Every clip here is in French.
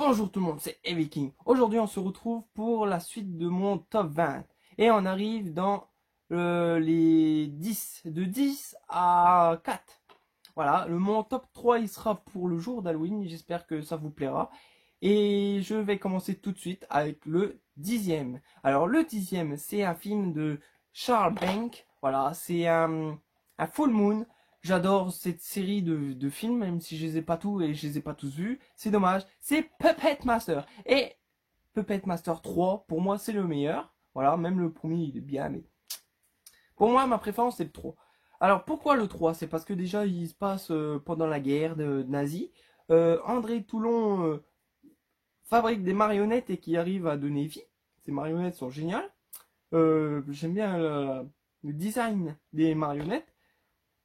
Bonjour tout le monde, c'est Eviking. Aujourd'hui on se retrouve pour la suite de mon top 20. Et on arrive dans les 10, de 10 à 4. Voilà, mon top 3 il sera pour le jour d'Halloween, j'espère que ça vous plaira. Et je vais commencer tout de suite avec le 10e. Alors le 10e c'est un film de Charles Banks. Voilà, c'est un Full Moon. J'adore cette série de films, même si je les ai pas tous et je les ai pas tous vus. C'est dommage. C'est Puppet Master. Et Puppet Master 3, pour moi, c'est le meilleur. Voilà, même le premier, il est bien, mais pour moi, ma préférence, c'est le 3. Alors, pourquoi le 3? C'est parce que déjà, il se passe pendant la guerre de nazie. André Toulon fabrique des marionnettes et qui arrive à donner vie. Ces marionnettes sont géniales. J'aime bien le design des marionnettes.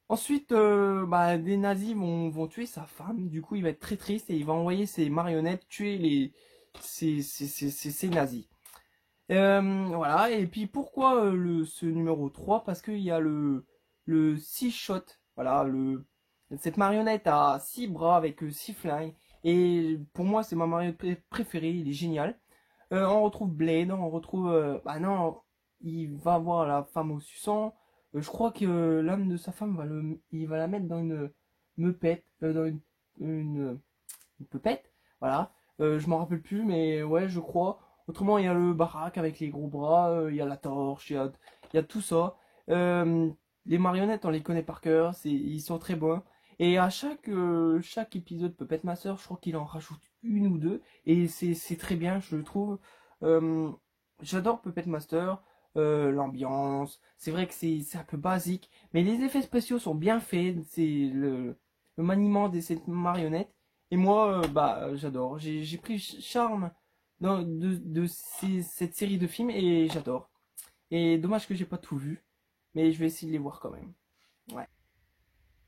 Ensuite, des nazis vont tuer sa femme. Du coup, il va être très triste et il va envoyer ses marionnettes tuer ces nazis. Voilà. Et puis, pourquoi ce numéro 3? Parce qu'il y a le 6 shot. Voilà, cette marionnette a 6 bras avec 6 flingues. Et pour moi, c'est ma marionnette préférée. Il est génial. On retrouve Blade. On retrouve... non, il va voir la femme au suçant. Je crois que l'âme de sa femme il va la mettre dans une meupette, dans une pepette, voilà. Je m'en rappelle plus, mais ouais, je crois. Autrement, il y a le baraque avec les gros bras, il y a la torche, il y a tout ça. Euh, les marionnettes, on les connaît par cœur, ils sont très bons. Et à chaque épisode Puppet Master, je crois qu'il en rajoute une ou deux, et c'est très bien, je le trouve. Euh, J'adore Puppet Master. L'ambiance, c'est vrai que c'est un peu basique, mais les effets spéciaux sont bien faits, c'est le maniement de cette marionnette, et moi, j'adore, j'ai pris charme cette série de films, et j'adore. Et dommage que j'ai pas tout vu, mais je vais essayer de les voir quand même. Ouais.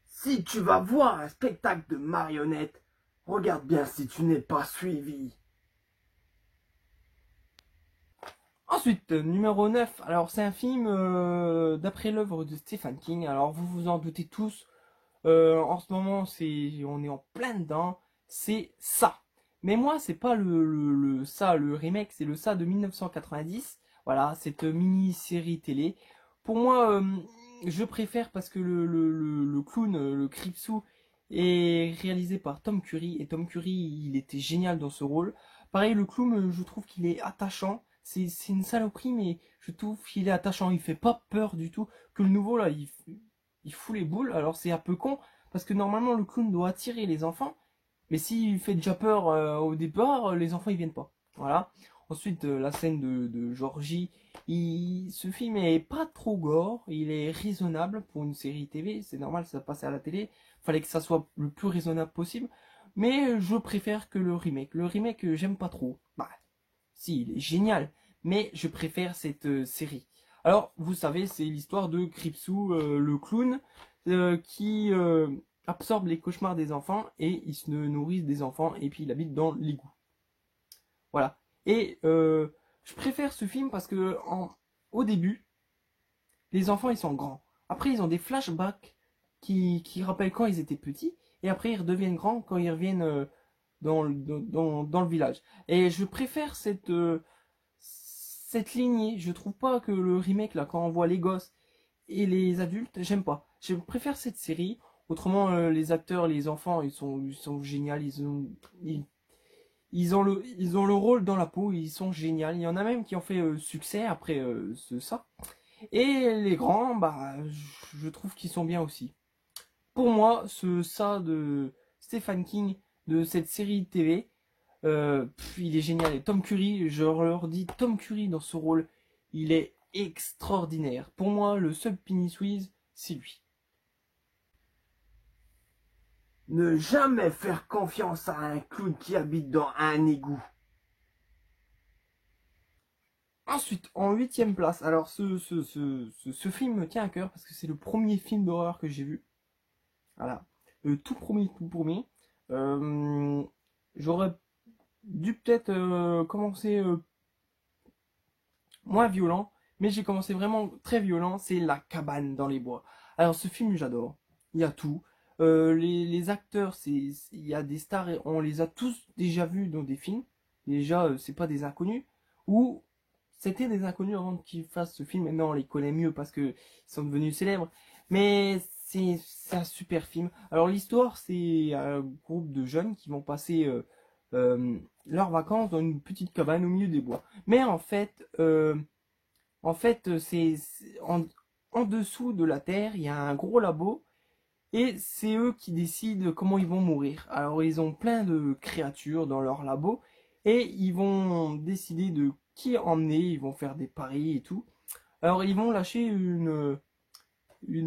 Si tu vas voir un spectacle de marionnettes, regarde bien si tu n'es pas suivi. Ensuite, numéro 9. Alors c'est un film d'après l'œuvre de Stephen King. Alors vous vous en doutez tous, en ce moment on est en plein dedans. C'est ça. Mais moi c'est pas le remake, c'est le ça de 1990. Voilà, cette mini-série télé. Pour moi, je préfère parce que le clown, le Kripsou, est réalisé par Tom Curry. Et Tom Curry, il était génial dans ce rôle. Pareil, le clown, je trouve qu'il est attachant. C'est une saloperie, mais je trouve qu'il est attachant. Il fait pas peur du tout. Que le nouveau, là, il fout les boules. Alors c'est un peu con, parce que normalement, le clown doit attirer les enfants. Mais s'il fait déjà peur au départ, les enfants, ils viennent pas. Voilà. Ensuite, la scène de Georgie. Ce film est pas trop gore. Il est raisonnable pour une série TV. C'est normal, ça passe à la télé. Fallait que ça soit le plus raisonnable possible. Mais je préfère que le remake. Le remake, j'aime pas trop. Bah, si, il est génial, mais je préfère cette série. Alors, vous savez, c'est l'histoire de Kripsou, le clown, qui absorbe les cauchemars des enfants et il se nourrit des enfants et puis il habite dans l'égout. Voilà. Et je préfère ce film parce que au début, les enfants ils sont grands. Après, ils ont des flashbacks qui rappellent quand ils étaient petits et après ils redeviennent grands quand ils reviennent dans le village. Et je préfère cette lignée. Je trouve pas que le remake, là, quand on voit les gosses et les adultes, j'aime pas. Je préfère cette série. Autrement, les acteurs, les enfants, ils sont géniaux. Ils ont le rôle dans la peau. Ils sont géniaux. Il y en a même qui ont fait succès après ça. Et les grands, je trouve qu'ils sont bien aussi. Pour moi, ça de Stephen King, de cette série TV, il est génial. Et Tom Curry, je leur dis, Tom Curry dans ce rôle, il est extraordinaire. Pour moi, le seul Penny Squeeze, c'est lui. Ne jamais faire confiance à un clown qui habite dans un égout. Ensuite, en huitième place, alors ce film me tient à cœur parce que c'est le premier film d'horreur que j'ai vu. Voilà. Le tout premier. J'aurais dû peut-être commencer moins violent, mais j'ai commencé vraiment très violent, c'est La cabane dans les bois. Alors ce film j'adore, il y a tout. Les acteurs, il y a des stars, et on les a tous déjà vus dans des films. Déjà, c'est pas des inconnus. Ou c'était des inconnus avant qu'ils fassent ce film. Maintenant, on les connaît mieux parce que ils sont devenus célèbres. Mais c'est un super film. Alors l'histoire, c'est un groupe de jeunes qui vont passer leurs vacances dans une petite cabane au milieu des bois. Mais en fait, en dessous de la terre, il y a un gros labo et c'est eux qui décident comment ils vont mourir. Alors ils ont plein de créatures dans leur labo et ils vont décider de qui emmener, ils vont faire des paris et tout. Alors ils vont lâcher une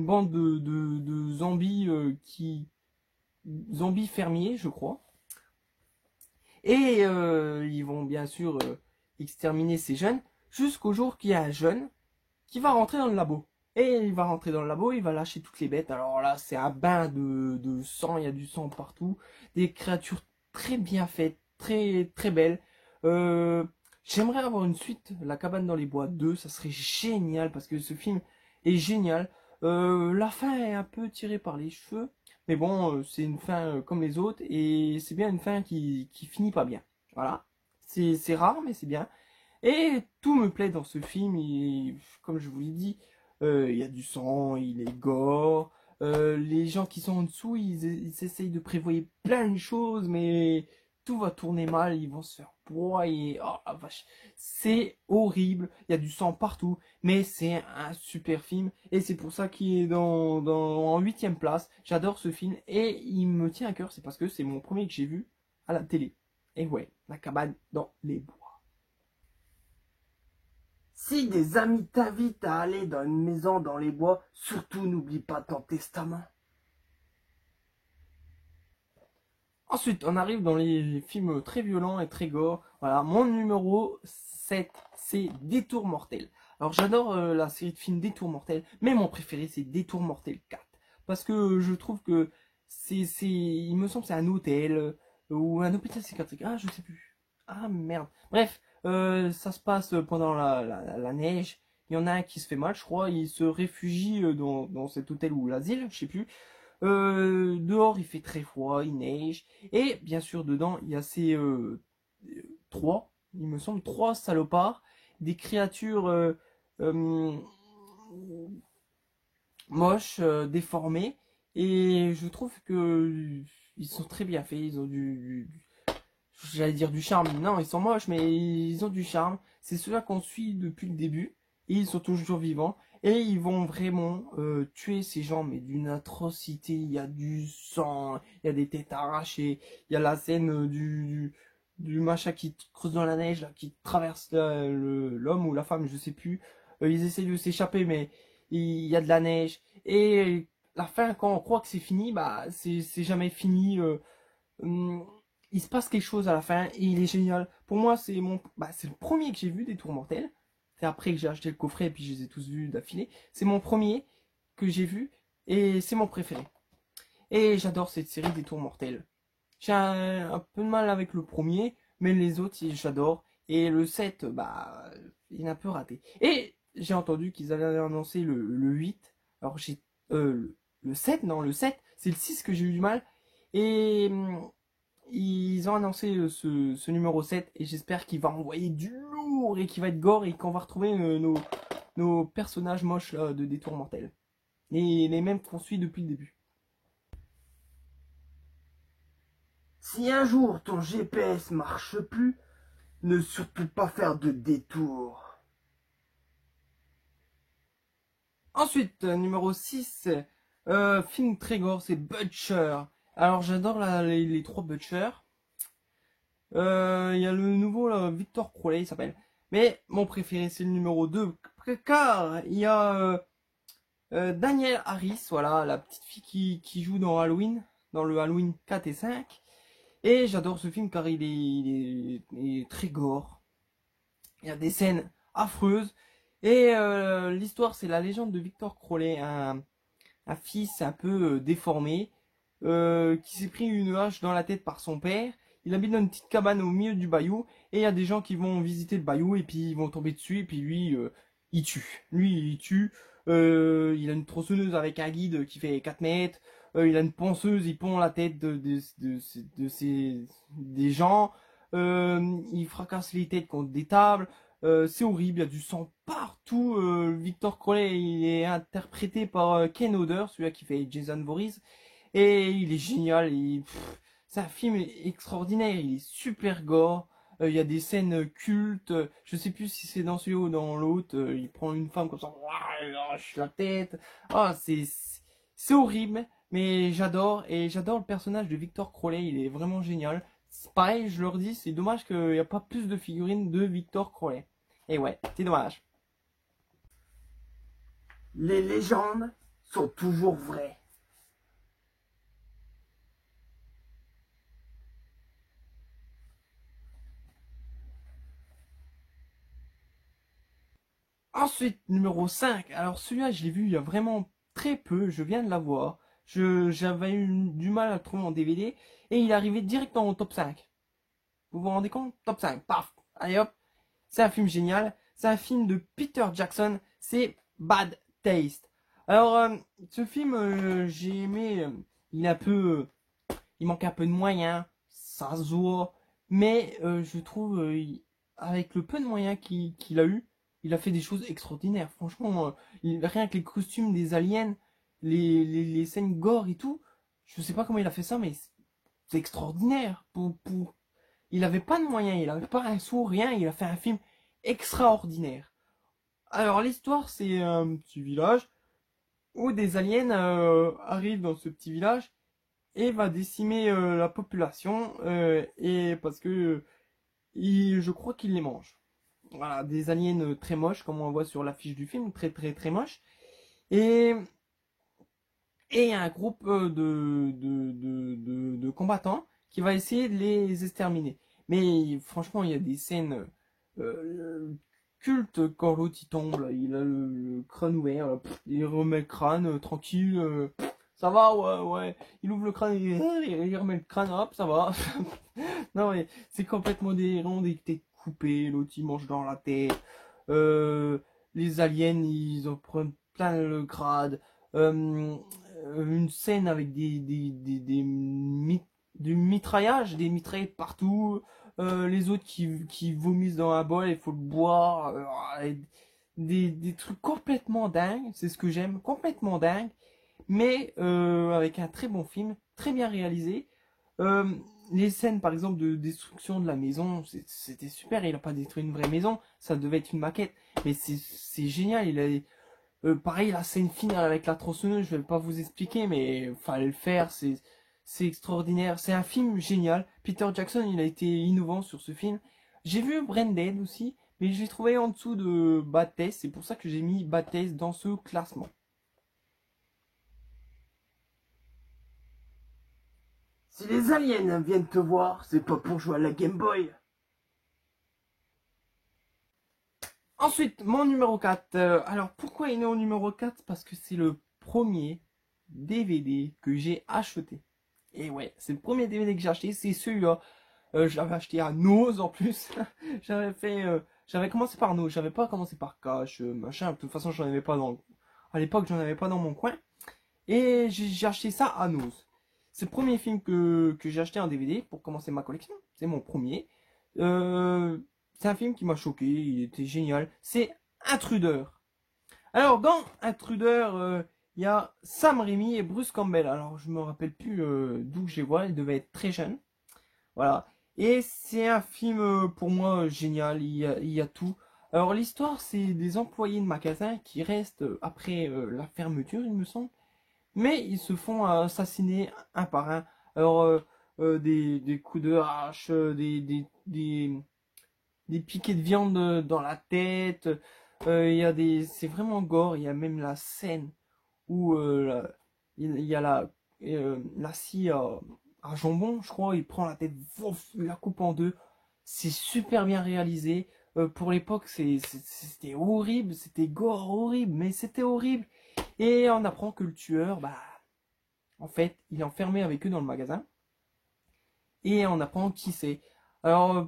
bande de zombies zombies fermiers, je crois. Et ils vont bien sûr exterminer ces jeunes jusqu'au jour qu'il y a un jeune qui va rentrer dans le labo. Et il va rentrer dans le labo, il va lâcher toutes les bêtes. Alors là, c'est un bain de sang, il y a du sang partout. Des créatures très bien faites, très très belles. Euh, J'aimerais avoir une suite, La cabane dans les bois 2, ça serait génial parce que ce film est génial. La fin est un peu tirée par les cheveux, mais bon, c'est une fin comme les autres et c'est bien une fin qui finit pas bien. Voilà, c'est rare, mais c'est bien. Et tout me plaît dans ce film. Comme je vous l'ai dit, il y a du sang, il est gore. Les gens qui sont en dessous, ils essayent de prévoir plein de choses, mais tout va tourner mal. Ils vont se faire broyer. Oh la vache, c'est horrible. Il y a du sang partout, mais c'est un super film. Et c'est pour ça qu'il est en huitième place. J'adore ce film et il me tient à cœur. C'est parce que c'est mon premier que j'ai vu à la télé. Et ouais, La cabane dans les bois. Si des amis t'invitent à aller dans une maison dans les bois, surtout n'oublie pas ton testament. Ensuite, on arrive dans les films très violents et très gore. Voilà, mon numéro 7, c'est Détour mortel. Alors j'adore la série de films Détour mortel, mais mon préféré c'est Détour mortel 4. Parce que je trouve que il me semble que c'est un hôtel ou un hôpital psychiatrique. Ah, je sais plus. Ah merde. Bref, ça se passe pendant la neige. Il y en a un qui se fait mal, je crois. Il se réfugie dans cet hôtel ou l'asile, je sais plus. Dehors, il fait très froid, il neige. Et bien sûr, dedans, il y a ces trois, il me semble, trois salopards, des créatures euh, moches, déformées. Et je trouve que ils sont très bien faits. Ils ont j'allais dire du charme. Non, ils sont moches, mais ils ont du charme. C'est ceux-là qu'on suit depuis le début. Et ils sont toujours vivants. Et ils vont vraiment tuer ces gens, mais d'une atrocité. Il y a du sang, il y a des têtes arrachées. Il y a la scène du machin qui creuse dans la neige, là, qui traverse l'homme ou la femme, je sais plus. Ils essayent de s'échapper, mais il y a de la neige. Et la fin, quand on croit que c'est fini, bah c'est jamais fini. Hum, il se passe quelque chose à la fin et il est génial. Pour moi, c'est le premier que j'ai vu des Tours Mortels. C'est après que j'ai acheté le coffret et puis je les ai tous vus d'affilée. C'est mon premier que j'ai vu et c'est mon préféré. Et j'adore cette série des Tours Mortels. J'ai un peu de mal avec le premier, mais les autres, j'adore. Et le 7, bah, il est un peu raté. Et j'ai entendu qu'ils allaient annoncer le 8. Alors le 7, non, le 7, c'est le 6 que j'ai eu du mal. Et ils ont annoncé ce numéro 7 et j'espère qu'il va envoyer du lourd et qu'il va être gore et qu'on va retrouver nos personnages moches là, de Détour Mortel. Et les mêmes qu'on suit depuis le début. Si un jour ton GPS marche plus, ne surtout pas faire de détour. Ensuite, numéro 6, film très gore, c'est Butcher. Alors j'adore les trois Butcher. Il y a le nouveau là, Victor Crowley, il s'appelle. Mais mon préféré c'est le numéro 2, car il y a Danielle Harris, voilà, la petite fille qui joue dans Halloween, dans le Halloween 4 et 5. Et j'adore ce film car il est très gore. Il y a des scènes affreuses. Et l'histoire, c'est la légende de Victor Crowley, un fils un peu déformé, qui s'est pris une hache dans la tête par son père. Il habite dans une petite cabane au milieu du bayou, et il y a des gens qui vont visiter le bayou, et puis ils vont tomber dessus, et puis lui, il tue. Lui, il tue. Il a une tronçonneuse avec un guide qui fait 4 mètres. il a une ponceuse, il pond la tête des gens, il fracasse les têtes contre des tables, c'est horrible, il y a du sang partout. Victor Crowley, il est interprété par Ken Hodder, celui-là qui fait Jason Voorhees, et il est génial. C'est un film extraordinaire, il est super gore. Il y a des scènes cultes. Je sais plus si c'est dans celui ou dans l'autre. Il prend une femme comme ça, ouah, il arrache la tête. Ah, c'est horrible, mais j'adore. Et j'adore le personnage de Victor Crowley, il est vraiment génial. C'est pareil, je leur dis, c'est dommage qu'il n'y a pas plus de figurines de Victor Crowley. Et ouais, c'est dommage. Les légendes sont toujours vraies. Ensuite, numéro 5. Alors celui-là, je l'ai vu il y a vraiment très peu. Je viens de l'avoir. J'avais eu du mal à le trouver en DVD. Et il est arrivé directement au top 5. Vous vous rendez compte? Top 5. Paf. Allez hop. C'est un film génial. C'est un film de Peter Jackson. C'est Bad Taste. Alors, ce film, j'ai aimé. Il est un peu... il manque un peu de moyens. Ça se voit. Mais je trouve, avec le peu de moyens qu'il a eu, il a fait des choses extraordinaires. Franchement, rien que les costumes des aliens, les scènes gore et tout, je sais pas comment il a fait ça, mais c'est extraordinaire. Il avait pas de moyens, il avait pas un sou, rien, il a fait un film extraordinaire. Alors l'histoire, c'est un petit village où des aliens arrivent dans ce petit village et va décimer la population et parce que je crois qu'ils les mangent. Voilà, des aliens très moches, comme on voit sur l'affiche du film, très très très moches. Et, et un groupe de combattants qui va essayer de les exterminer. Mais franchement, il y a des scènes cultes quand l'autre il tombe, là, il a le crâne ouvert, là, il remet le crâne tranquille. Ça va, ouais, ouais. Il ouvre le crâne, il remet le crâne, hop, ça va. Non, mais c'est complètement délirant, des têtes coupées, l'autre il mange dans la tête. Euh, les aliens, ils en prennent plein le grade. Une scène avec du mitraillage, des mitraillettes partout. Les autres qui vomissent dans un bol, il faut le boire. Des trucs complètement dingues, c'est ce que j'aime, complètement dingue, mais avec un très bon film, très bien réalisé. Euh, les scènes, par exemple, de destruction de la maison, c'était super. Il a pas détruit une vraie maison, ça devait être une maquette, mais c'est génial. Pareil, la scène finale avec la tronçonneuse, je vais pas vous expliquer, mais fallait le faire. C'est extraordinaire. C'est un film génial. Peter Jackson, il a été innovant sur ce film. J'ai vu Branded aussi, mais je l'ai trouvé en dessous de Bad Taste. C'est pour ça que j'ai mis Bad Taste dans ce classement. Si les aliens viennent te voir, c'est pas pour jouer à la Game Boy. Ensuite, mon numéro 4. Alors, pourquoi il est au numéro 4? Parce que c'est le premier DVD que j'ai acheté. Et ouais, c'est le premier DVD que j'ai acheté, c'est celui-là. Je l'avais acheté à Nose en plus. J'avais commencé par Nose, j'avais pas commencé par Cash, machin. De toute façon, à l'époque, j'en avais pas dans mon coin. Et j'ai acheté ça à Nose. C'est le premier film que j'ai acheté en DVD pour commencer ma collection. C'est mon premier. Euh, c'est un film qui m'a choqué, il était génial. C'est Intruder. Alors, dans Intruder, il y a Sam Raimi et Bruce Campbell. Alors, je me rappelle plus d'où je les vois, ils devaient être très jeunes. Voilà. Et c'est un film pour moi génial, il y a tout. Alors, l'histoire, c'est des employés de magasin qui restent après la fermeture, il me semble. Mais ils se font assassiner un par un. Alors, des coups de hache, des piquets de viande dans la tête. Il y a c'est vraiment gore. Il y a même la scène où il y a la scie à jambon, je crois. Il prend la tête, vouf, il la coupe en deux. C'est super bien réalisé. Pour l'époque, c'était horrible, c'était gore horrible, mais c'était horrible. Et on apprend que le tueur, bah, en fait, il est enfermé avec eux dans le magasin. Et on apprend qui c'est. Alors,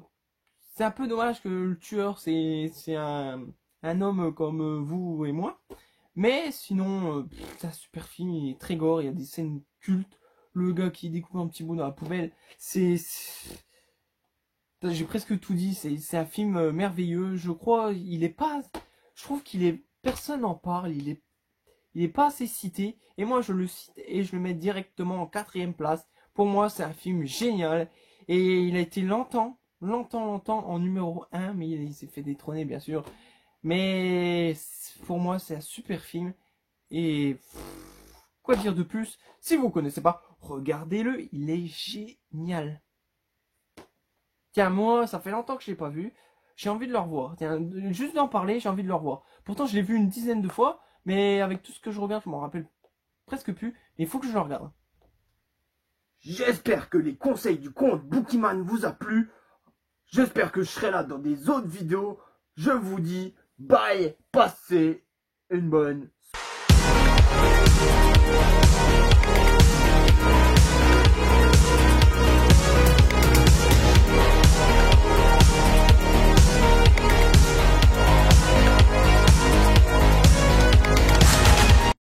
c'est un peu dommage que le tueur, c'est un homme comme vous et moi. Mais sinon, c'est un super film, il est très gore, il y a des scènes culte. Le gars qui découpe un petit bout dans la poubelle. J'ai presque tout dit. C'est un film merveilleux. Je crois, il est pas. Je trouve qu'il est. Personne n'en parle. Il est pas assez cité. Et moi, je le cite et je le mets directement en quatrième place. Pour moi, c'est un film génial. Et il a été longtemps en numéro un, mais il s'est fait détrôner, bien sûr. Mais pour moi, c'est un super film. Et quoi dire de plus? Si vous ne connaissez pas, regardez-le, il est génial. Tiens, moi, ça fait longtemps que je l'ai pas vu. J'ai envie de le revoir. Tiens, juste d'en parler, j'ai envie de le revoir. Pourtant, je l'ai vu une dizaine de fois, mais avec tout ce que je regarde, je m'en rappelle presque plus. Mais il faut que je le regarde. J'espère que les conseils du compte Bookieman vous a plu. J'espère que je serai là dans des autres vidéos. Je vous dis bye, passez une bonne